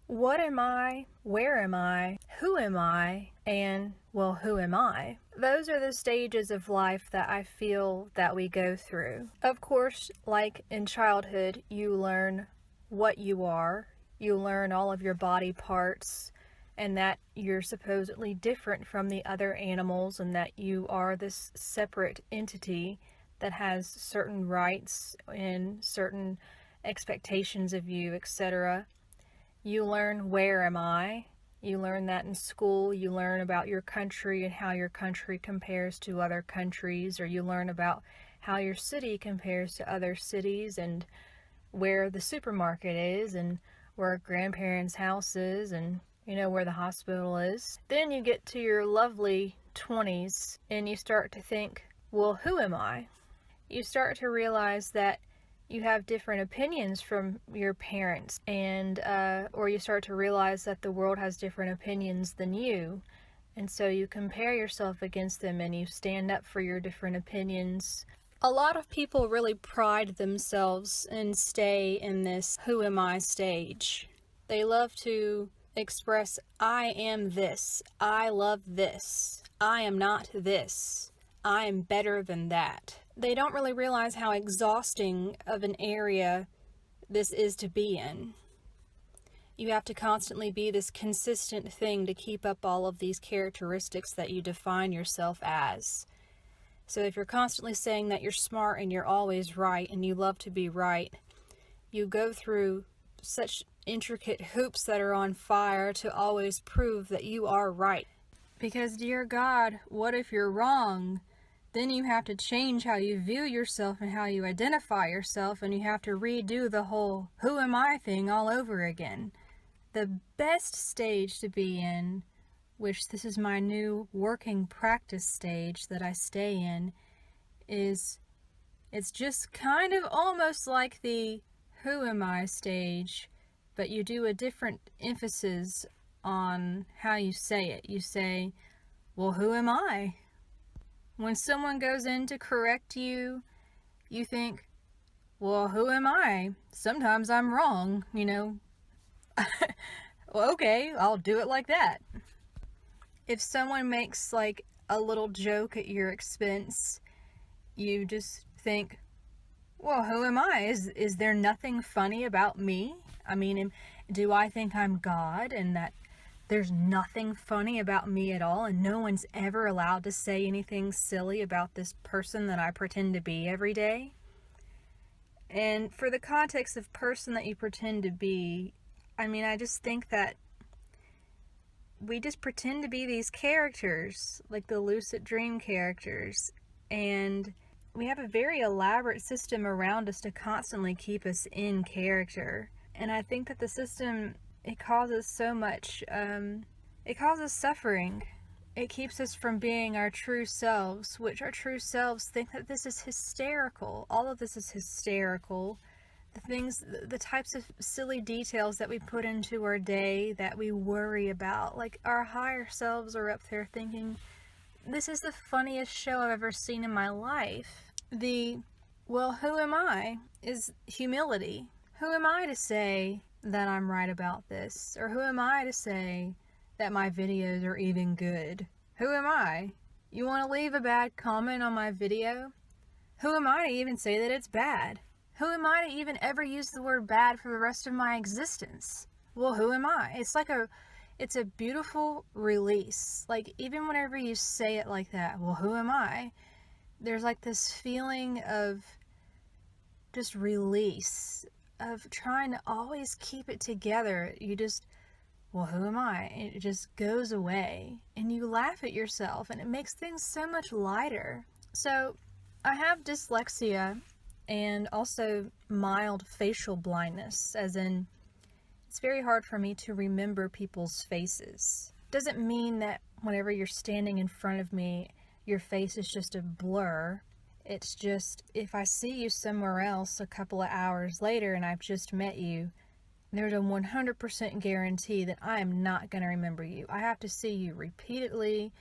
What am I? Where am I? Who am I? And, well, who am I? Those are the stages of life that I feel that we go through. Of course, like in childhood, you learn what you are. You learn all of your body parts and that you're supposedly different from the other animals and that you are this separate entity that has certain rights and certain expectations of you, etc. You learn where am I. You learn that in school. You learn about your country and how your country compares to other countries, or you learn about how your city compares to other cities and where the supermarket is and where a grandparents' house is and where the hospital is. Then you get to your lovely 20s and you start to think, well, who am I? You start to realize that you have different opinions from your parents, and or you start to realize that the world has different opinions than you, and so you compare yourself against them and you stand up for your different opinions. A lot of people really pride themselves and stay in this who am I stage. They love to express, I am this, I love this, I am not this, I am better than that. They don't really realize how exhausting of an area this is to be in. You have to constantly be this consistent thing to keep up all of these characteristics that you define yourself as. So if you're constantly saying that you're smart and you're always right and you love to be right, you go through such intricate hoops that are on fire to always prove that you are right. Because, dear God, what if you're wrong? Then you have to change how you view yourself and how you identify yourself, and you have to redo the whole who am I thing all over again. The best stage to be in, which this is my new working practice stage that I stay in, is it's just kind of almost like the who am I stage, but you do a different emphasis on how you say it. You say, well, who am I? When someone goes in to correct you, you think, well, who am I? Sometimes I'm wrong, Well, okay, I'll do it like that. If someone makes like a little joke at your expense, you just think, well, who am I? Is there nothing funny about me? I mean, do I think I'm God and that there's nothing funny about me at all and no one's ever allowed to say anything silly about this person that I pretend to be every day? And for the context of person that you pretend to be, I just think that we just pretend to be these characters, like the lucid dream characters, and we have a very elaborate system around us to constantly keep us in character. And I think that the system, it causes so much, it causes suffering. It keeps us from being our true selves, which our true selves think that this is hysterical. All of this is hysterical. The types of silly details that we put into our day that we worry about, like our higher selves are up there thinking, this is the funniest show I've ever seen in my life. Well, who am I? Is humility. Who am I to say that I'm right about this? Or who am I to say that my videos are even good? Who am I? You want to leave a bad comment on my video? Who am I to even say that it's bad? Who am I to even ever use the word bad for the rest of my existence? Well, who am I? It's a beautiful release. Like, even whenever you say it like that, well, who am I? There's like this feeling of just release, of trying to always keep it together. You just, well, who am I? It just goes away and you laugh at yourself and it makes things so much lighter. So I have dyslexia and also mild facial blindness, as in it's very hard for me to remember people's faces. Doesn't mean that whenever you're standing in front of me, your face is just a blur. It's just, if I see you somewhere else a couple of hours later and I've just met you, there's a 100% guarantee that I am not going to remember you. I have to see you repeatedly.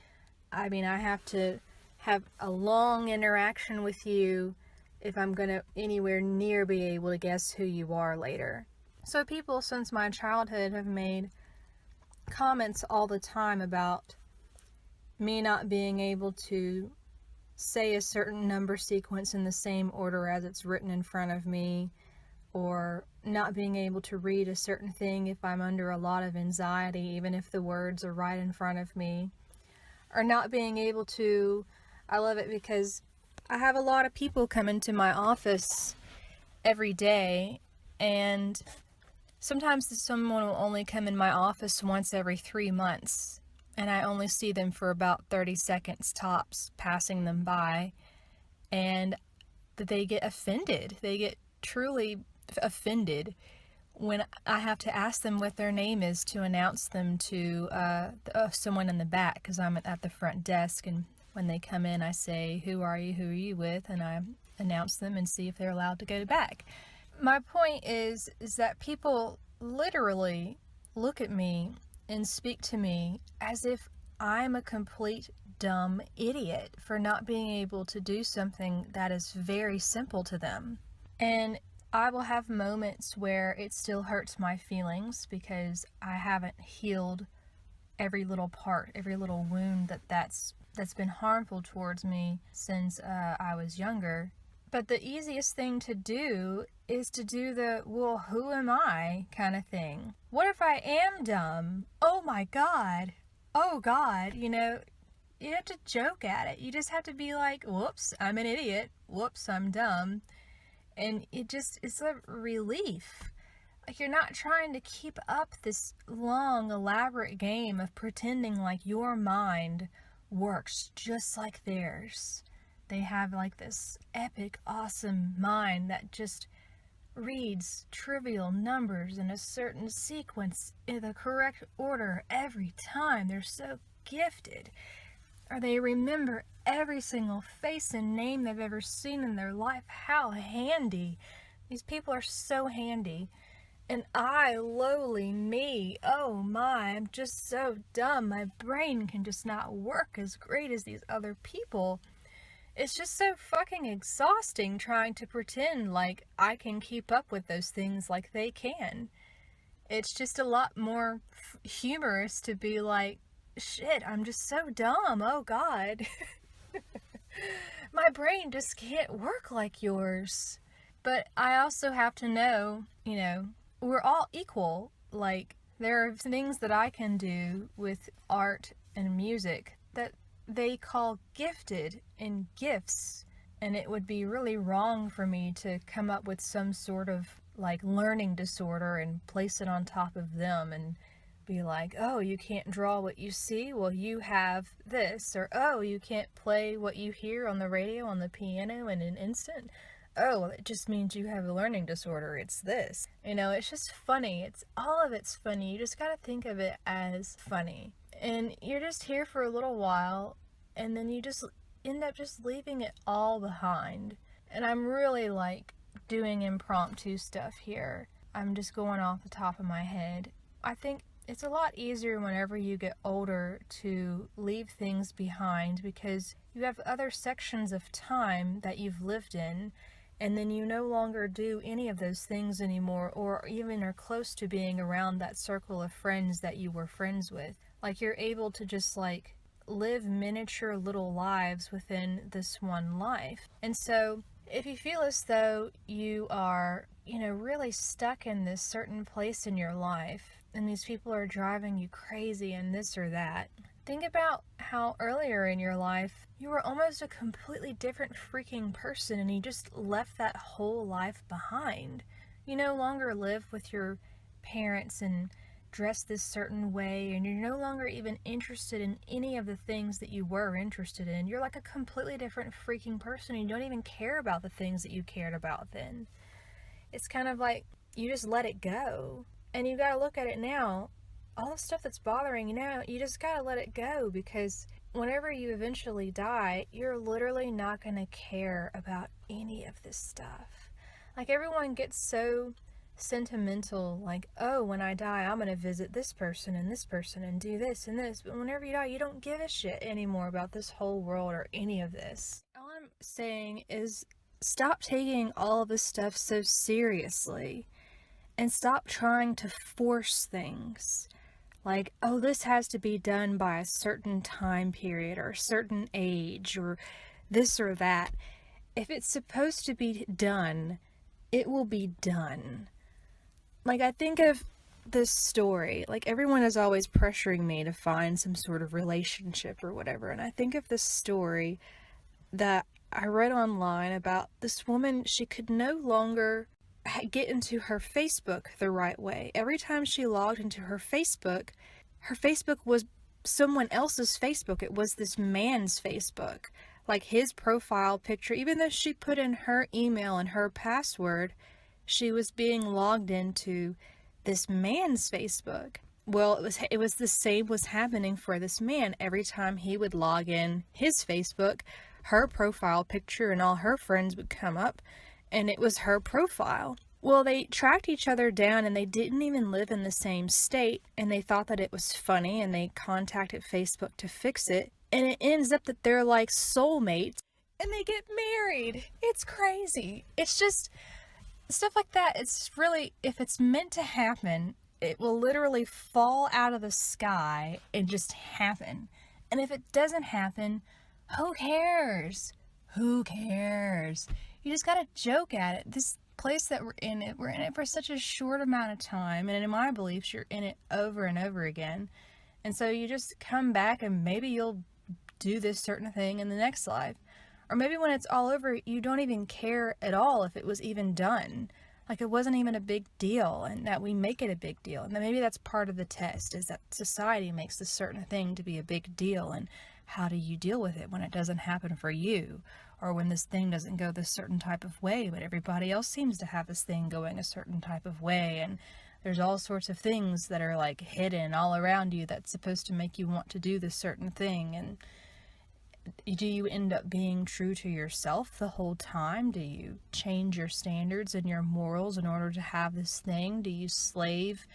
I have to have a long interaction with you if I'm going to anywhere near be able to guess who you are later. So people since my childhood have made comments all the time about me not being able to say a certain number sequence in the same order as it's written in front of me, or not being able to read a certain thing if I'm under a lot of anxiety, even if the words are right in front of me, or not being able to, I love it because I have a lot of people come into my office every day, and sometimes someone will only come in my office once every 3 months, and I only see them for about 30 seconds tops, passing them by, and they get offended. They get truly offended when I have to ask them what their name is to announce them to someone in the back, because I'm at the front desk, and when they come in I say, who are you with, and I announce them and see if they're allowed to go back. My point is that people literally look at me and speak to me as if I'm a complete dumb idiot for not being able to do something that is very simple to them. And I will have moments where it still hurts my feelings because I haven't healed every little part, every little wound that's been harmful towards me since I was younger. But the easiest thing to do is to do the, well, who am I kind of thing. What if I am dumb? Oh my God. Oh God. You know, you have to joke at it. You just have to be like, whoops, I'm an idiot. Whoops, I'm dumb. And it's a relief. Like, you're not trying to keep up this long, elaborate game of pretending like your mind works just like theirs. They have like this epic, awesome mind that just reads trivial numbers in a certain sequence in the correct order every time. They're so gifted. Or they remember every single face and name they've ever seen in their life. How handy. These people are so handy. And I, lowly me, oh my, I'm just so dumb. My brain can just not work as great as these other people. It's just so fucking exhausting trying to pretend like I can keep up with those things like they can. It's just a lot more humorous to be like, shit, I'm just so dumb, oh God. My brain just can't work like yours. But I also have to know, we're all equal. Like, there are things that I can do with art and music that they call gifted and gifts, and it would be really wrong for me to come up with some sort of like learning disorder and place it on top of them and be like, oh, you can't draw what you see, well, you have this, or oh, you can't play what you hear on the radio on the piano in an instant, oh, well, it just means you have a learning disorder, it's this. It's just funny. All of it's funny. You just gotta think of it as funny. And you're just here for a little while, and then you just end up just leaving it all behind. And I'm really like doing impromptu stuff here. I'm just going off the top of my head. I think it's a lot easier whenever you get older to leave things behind because you have other sections of time that you've lived in, and then you no longer do any of those things anymore, or even are close to being around that circle of friends that you were friends with. Like, you're able to just like live miniature little lives within this one life. And so if you feel as though you are, really stuck in this certain place in your life, and these people are driving you crazy and this or that, think about how earlier in your life you were almost a completely different freaking person, and you just left that whole life behind. You no longer live with your parents and dress this certain way, and you're no longer even interested in any of the things that you were interested in. You're like a completely different freaking person, and you don't even care about the things that you cared about then. It's kind of like you just let it go. And you gotta look at it now. All the stuff that's bothering you now, you just gotta let it go, because whenever you eventually die, you're literally not gonna care about any of this stuff. Like, everyone gets so sentimental, like, oh, when I die, I'm gonna visit this person and do this and this. But whenever you die, you don't give a shit anymore about this whole world or any of this. All I'm saying is stop taking all of this stuff so seriously. and stop trying to force things. Like, oh, this has to be done by a certain time period or a certain age or this or that. If it's supposed to be done, it will be done. Like, I think of this story, like, everyone is always pressuring me to find some sort of relationship or whatever, and I think of this story that I read online about this woman. She could no longer get into her Facebook the right way. Every time she logged into her Facebook was someone else's Facebook. It was this man's Facebook. Like, his profile picture, even though she put in her email and her password, she was being logged into this man's Facebook. Well, it was the same was happening for this man. Every time he would log in his Facebook, her profile picture and all her friends would come up, and it was her profile. Well, they tracked each other down, and they didn't even live in the same state, and they thought that it was funny, and they contacted Facebook to fix it, and it ends up that they're like soulmates, and they get married. It's crazy. It's just stuff like that. It's really, if it's meant to happen, it will literally fall out of the sky and just happen. And if it doesn't happen, who cares? Who cares? You just gotta joke at it. This place that we're in it for such a short amount of time, and in my beliefs, you're in it over and over again. And so you just come back, and maybe you'll do this certain thing in the next life. Or maybe when it's all over, you don't even care at all if it was even done. Like, it wasn't even a big deal, and that we make it a big deal. And then maybe that's part of the test, is that society makes this certain thing to be a big deal, and how do you deal with it when it doesn't happen for you? Or when this thing doesn't go this certain type of way, but everybody else seems to have this thing going a certain type of way, and there's all sorts of things that are like hidden all around you that's supposed to make you want to do this certain thing. And do you end up being true to yourself the whole time? Do you change your standards and your morals in order to have this thing? Do you slave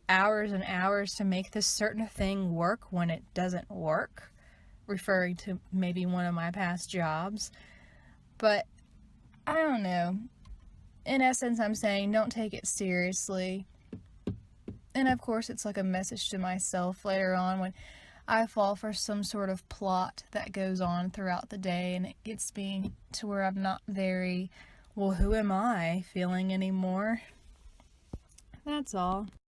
hours and hours to make this certain thing work when it doesn't work? Referring to maybe one of my past jobs. But I don't know. In essence, I'm saying don't take it seriously. And of course, it's like a message to myself later on when I fall for some sort of plot that goes on throughout the day, and it gets me to where I'm not very, well, who am I feeling anymore. That's all.